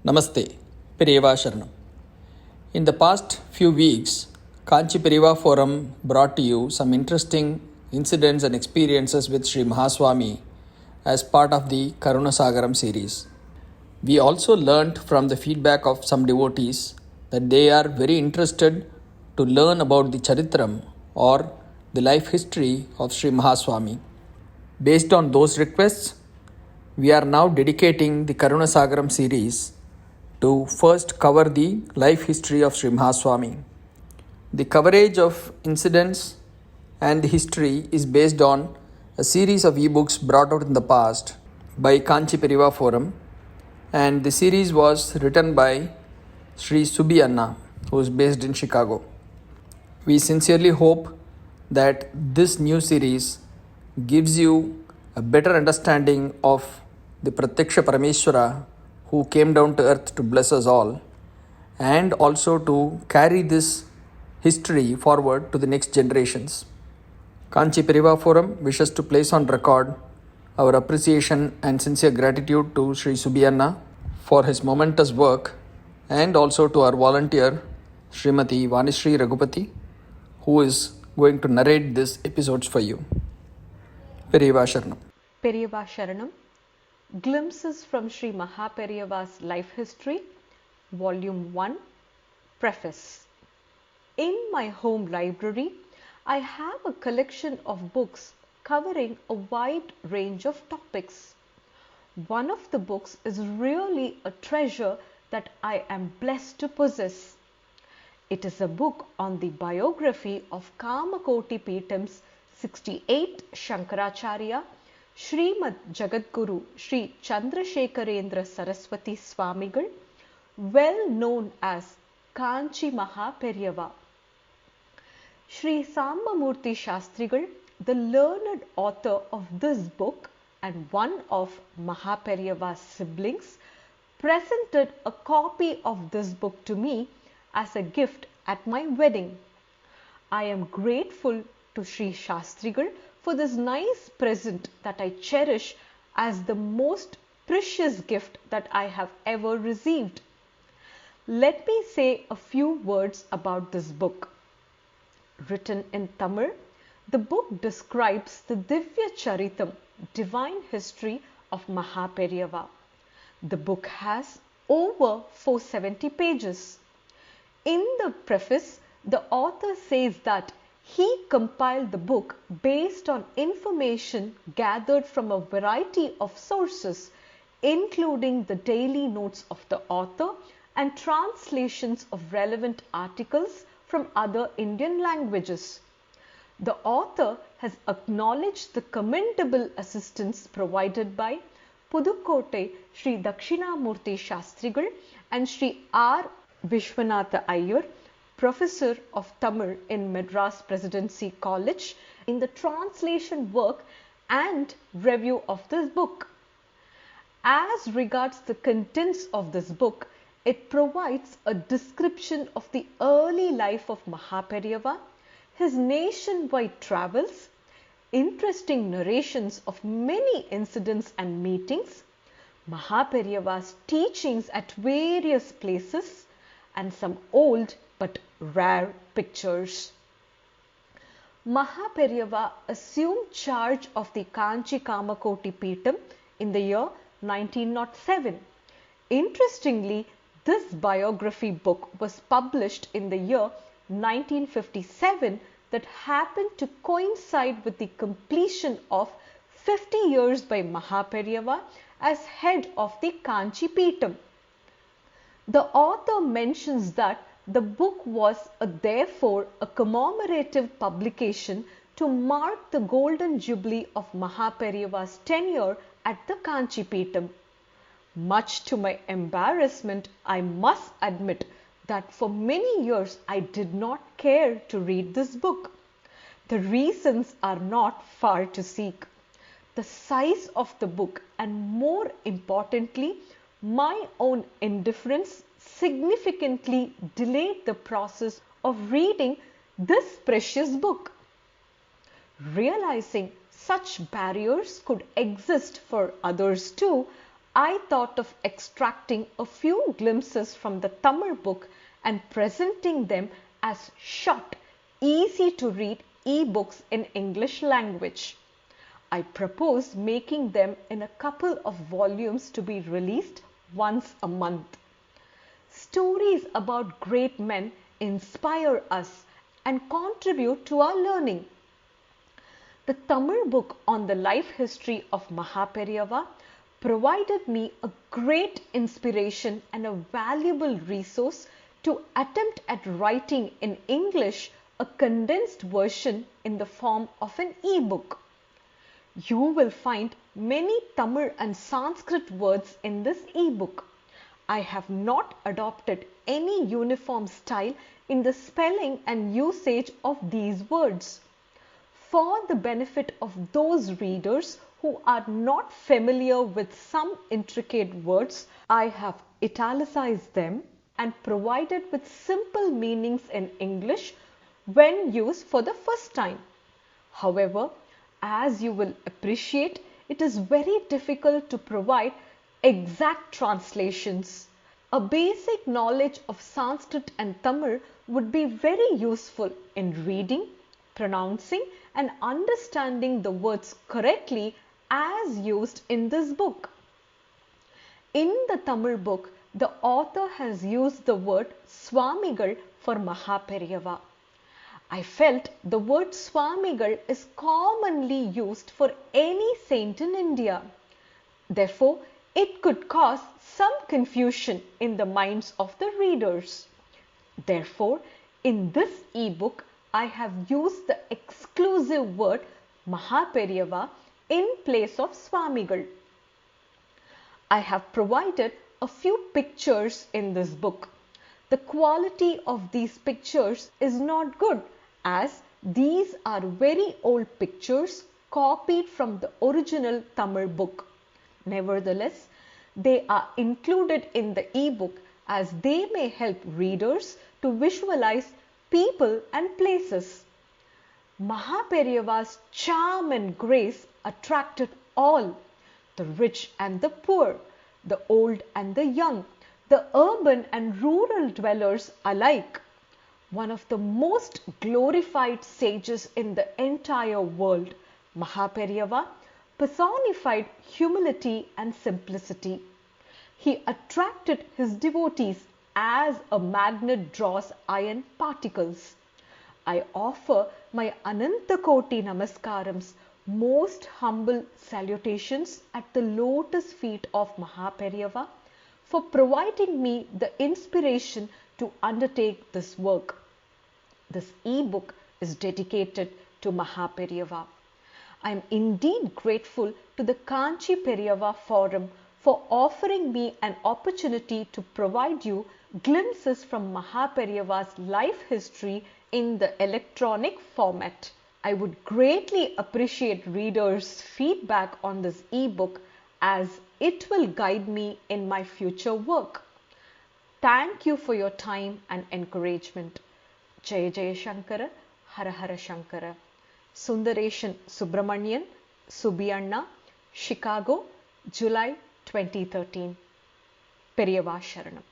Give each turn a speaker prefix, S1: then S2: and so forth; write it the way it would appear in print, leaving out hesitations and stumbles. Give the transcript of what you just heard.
S1: Namaste, Periyava Sharanam. In the past few weeks, Kanchi Periva Forum brought to you some interesting incidents and experiences with Sri Mahaswami as part of the Karunasagaram series. We also learnt from the feedback of some devotees that they are very interested to learn about the Charitram or the life history of Sri Mahaswami. Based on those requests, we are now dedicating the Karunasagaram series to first cover the life history of Sri Mahaswami. The coverage of incidents and the history is based on a series of ebooks brought out in the past by Kanchi Periva Forum, and the series was written by Sri Subi Anna, who is based in Chicago. We sincerely hope that this new series gives you a better understanding of the Pratyaksha Parameshwara who came down to earth to bless us all, and also to carry this history forward to the next generations. Kanchi Periva Forum wishes to place on record our appreciation and sincere gratitude to Sri Subiyanna for his momentous work, and also to our volunteer Srimati Vanishri Raghupati, who is going to narrate these episodes for you. Periyava Sharanam.
S2: Periyava Sharanam. Glimpses from Sri Mahaperiyava's Life History, Volume 1, Preface. In my home library, I have a collection of books covering a wide range of topics. One of the books is really a treasure that I am blessed to possess. It is a book on the biography of Kamakoti Peetam's 68 Shankaracharya, Srimad Jagadguru Sri Chandrasekharendra Saraswati Swamigal, well known as Kanchi Mahaperiyava. Sri Sambamurthy Shastrigal, the learned author of this book and one of Mahaperiyava's siblings, presented a copy of this book to me as a gift at my wedding. I am grateful to Sri Shastrigal for this nice present that I cherish as the most precious gift that I have ever received. Let me say a few words about this book. Written in Tamil, the book describes the Divya Charitam, divine history of Mahaperiyava. The book has over 470 pages. In the preface, the author says that he compiled the book based on information gathered from a variety of sources, including the daily notes of the author and translations of relevant articles from other Indian languages. The author has acknowledged the commendable assistance provided by Pudukkottai Sri Dakshinamurthy Shastrigal and Sri R. Vishwanatha Iyer, Professor of Tamil in Madras Presidency College, in the translation work and review of this book. As regards the contents of this book, it provides a description of the early life of Mahaperiyava, his nationwide travels, interesting narrations of many incidents and meetings, Mahaperiyava's teachings at various places, and some old but rare pictures. Mahaperiyava assumed charge of the Kanchi Kamakoti Peetam in the year 1907. Interestingly, this biography book was published in the year 1957, that happened to coincide with the completion of 50 years by Mahaperiyava as head of the Kanchi Peetam. The author mentions that the book was therefore a commemorative publication to mark the golden jubilee of Mahaperiyava's tenure at the Kanchi Peetam. Much to my embarrassment, I must admit that for many years I did not care to read this book. The reasons are not far to seek. The size of the book, and more importantly, my own indifference, significantly delayed the process of reading this precious book. Realizing such barriers could exist for others too, I thought of extracting a few glimpses from the Tamil book and presenting them as short, easy to read e-books in English language. I proposed making them in a couple of volumes to be released once a month. Stories about great men inspire us and contribute to our learning. The Tamil book on the life history of Mahaperiyava provided me a great inspiration and a valuable resource to attempt at writing in English a condensed version in the form of an e-book. You will find many Tamil and Sanskrit words in this e-book. I have not adopted any uniform style in the spelling and usage of these words. For the benefit of those readers who are not familiar with some intricate words, I have italicized them and provided with simple meanings in English when used for the first time. However, as you will appreciate, it is very difficult to provide exact translations. A basic knowledge of Sanskrit and Tamil would be very useful in reading, pronouncing and understanding the words correctly as used in this book. In the Tamil book, the author has used the word Swamigal for Mahaperiyava. I felt the word Swamigal is commonly used for any saint in India. Therefore, it could cause some confusion in the minds of the readers. Therefore, in this e-book, I have used the exclusive word Mahaperiyava in place of Swamigal. I have provided a few pictures in this book. The quality of these pictures is not good, as these are very old pictures copied from the original Tamil book. Nevertheless, they are included in the e-book as they may help readers to visualize people and places. Mahaperiyava's charm and grace attracted all, the rich and the poor, the old and the young, the urban and rural dwellers alike. One of the most glorified sages in the entire world, Mahaperiyava, personified humility and simplicity. He attracted his devotees as a magnet draws iron particles. I offer my Anantakoti Namaskarams, most humble salutations at the lotus feet of Mahaperiyava for providing me the inspiration to undertake this work. This e-book is dedicated to Mahaperiyava. I am indeed grateful to the Kanchi Periyava Forum for offering me an opportunity to provide you glimpses from Mahaperiyava's life history in the electronic format. I would greatly appreciate readers' feedback on this e-book as it will guide me in my future work. Thank you for your time and encouragement. Jaya Jaya Shankara, Hara Hara Shankara. Sundareshan Subramanian, Subiyanna, Chicago, July 2013. Periyava Sharanam.